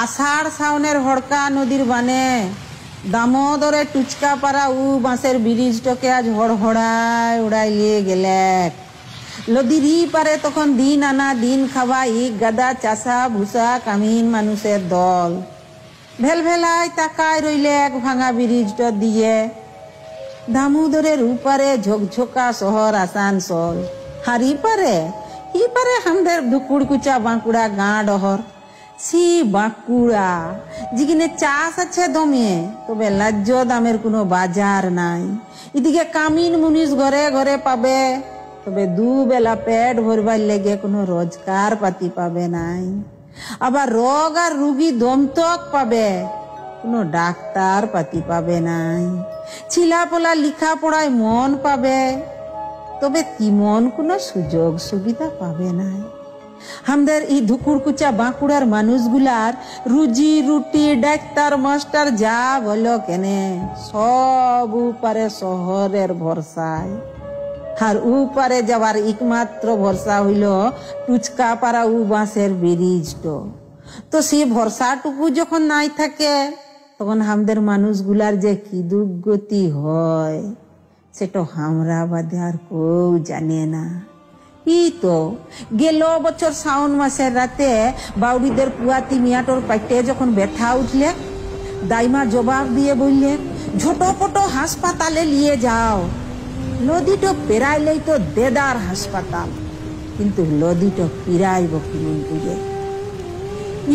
আষাঢ় শ্রাবণের হড়কা নদীর বানে দামোদরে টুচকা পাড়া বাঁশের ব্রিজটাকে আজ হড়হড়ায় উড়াই নিয়ে গেলে। নদীর পারে তখন দিন আনা দিন খাওয়া ইক গাদা চাষা ভুষা কামিন মানুষের দল ভেলভেলায় তাকায় রইলে এক ভাঙা ব্রিজটা দিয়ে। দামোদরের উপারে ঝকঝকা শহর আসানসোল, আর ই পারে আমাদের ধুকুড়কুচা বাঁকুড়া গাঁ ডহর। সি বাঁকুড়া যেখানে চাষ আছে দমে, তবে ন্যায্য দামের কোনো বাজার নাই। এদিকে কামিন মুনিশ ঘরে ঘরে পাবে, তবে দুবেলা পেট ভরবার লেগে কোনো রোজগার পাতি পাবে নাই। আবার রোগ আর রুগী দমতক পাবে, কোনো ডাক্তার পাতি পাবে নাই। ছিলাপোলা লিখা পড়ায় মন পাবে, তবে তিমন কোনো সুযোগ সুবিধা পাবে নাই। আমাদের এই ধুকুড়কুচা বাঁকুড়ার মানুষগুলার রুজি রুটি ডাক্তার মাস্টার যা বলো কেনে সব উপারে শহরের ভরসায়। আর উপারে যাবার একমাত্র ভরসা হইল টুচকা পাড়া বাঁশের ব্রিজটো। তো সেই ভরসাটুকু যখন নাই থাকে, তখন আমাদের মানুষগুলার যে কি দুর্গতি হয় সেটা আমরা বাদে আর কেউ জানে না। এই তো গেল বছর শ্রাবণ মাসের রাতে বাউরিদের পুয়াতি মিয়াটোর পাইতে যখন ব্যথা উঠলে, দাইমা জবাব দিয়ে বললে ঝোটোপটো হাসপাতালে নিয়ে যাও। নদীটো পেরাইলেই তো দেদার হাসপাতাল, কিন্তু নদীটো পিরাইব কিমন করে?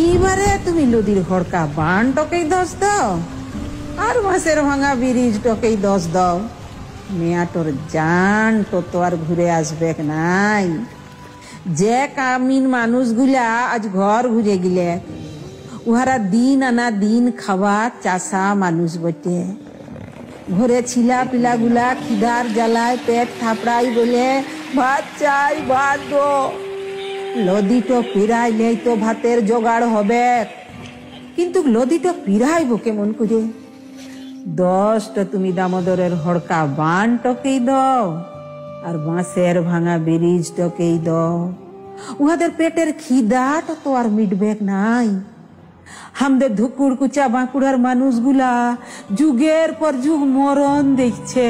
এইবারে তুমি নদীর হড়কা বানটকেই দোষ দাও, আর মাসের ভাঙা ব্রিজটকেই দোষ দাও। মেয়াটোর জান তো আর ঘুরে আসবে নাই। যে কামিন মানুষগুলা আজ ঘর ঘুরে গেলে, উহারা দিন আনা দিন খাওয়া চাষা মানুষ বটে। ঘরে ছিলা পিলা গুলা খিদার জ্বালায় পেট থাপড়াই বলে ভাত চাই, ভাত দো। নদীটো পিরাইলেই তো ভাতের জোগাড় হবে, কিন্তু নদীটো পিরাইব কেমন করে? দশটা তুমি দামোদরের হড়কা বানটকেই দাও, আর বাঁশের ভাঙা ব্রিজটকেই দাও। উহাদের পেটের খিদাটা তো আর মিটবে নাই। আমাদের ধুকুড়কুচা বাঁকুড়ার মানুষগুলা যুগের পর যুগ মরণ দেখছে,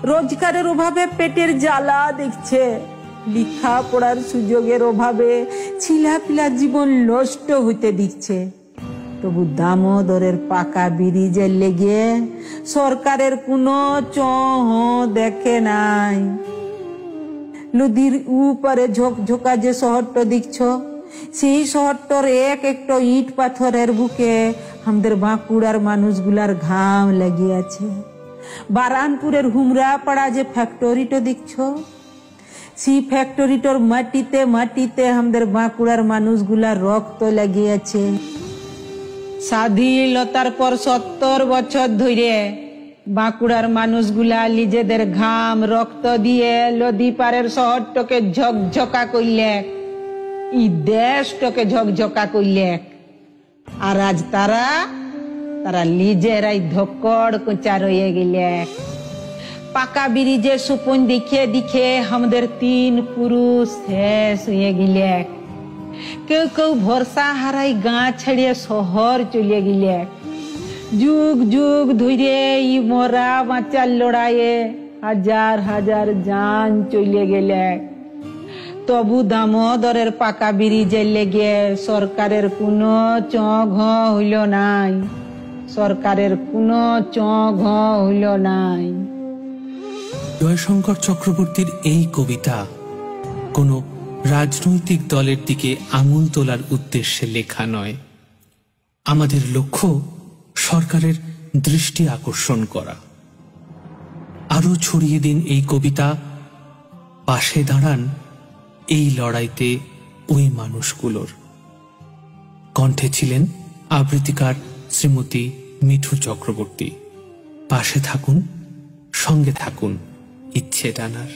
রোজগারের অভাবে পেটের জ্বালা দেখছে, লিখা পড়ার সুযোগের অভাবে ছিলাপিলা জীবন নষ্ট হইতে দিচ্ছে। তবু দামোদরের পাকা ব্রিজের লেগে সরকারের কোনো চহ দেখে নাই। নদীর উপরে ঝোকঝোকা যে শহরটা দেখছ, সেই শহরটার এক একটা ইট পাথরের বুকে আমাদের বাঁকুড়ার মানুষগুলার ঘাম লাগিয়াছে। বারানপুরের হুমরা পাড়া যে ফ্যাক্টরিটা দেখছ, সেই ফ্যাক্টরিটার মাটিতে মাটিতে আমাদের বাঁকুড়ার মানুষগুলার রক্ত লাগিয়েছে। স্বাধীনতার পর 70 বছর ধরে বাঁকুড়ার মানুষগুলা নিজেদের ঘাম রক্ত দিয়ে নদী পারের শহরটাকে ঝকঝকা করলে, এই দেশটাকে ঝকঝকা করলে। আর আজ তারা নিজেরাই ধকড় কোচা রয়ে গেলে। পাকা ব্রিজের সুপন দেখে দেখে আমাদের 3 পুরুষ শেষ হয়ে গেলে। কেউ কেউ ভরসা হারাই গাঁ ছেড়ে শহর চলে গেলে। যুগ যুগ ধরে এই মরা বাঁচার লড়াইয়ে হাজার হাজার জান চলে গেলে। তবু দামোদরের পাকা ব্রিজের লেগে সরকারের কোনো চঘ হইল নাই, সরকারের কোনো চঘ হইল নাই। জয়শঙ্কর চক্রবর্তীর এই কবিতা কোনো রাজনৈতিক দলের দিকে আঙুল তোলার উদ্দেশ্যে লেখা নয়। আমাদের লক্ষ্য সরকারের দৃষ্টি আকর্ষণ করা। আরো ছড়িয়ে দিন এই কবিতা, পাশে দাঁড়ান এই লড়াইতে ওই মানুষগুলোর। কণ্ঠে ছিলেন আবৃত্তিকার শ্রীমতী মিঠু চক্রবর্তী। পাশে থাকুন, সঙ্গে থাকুন, ইচ্ছে টানার।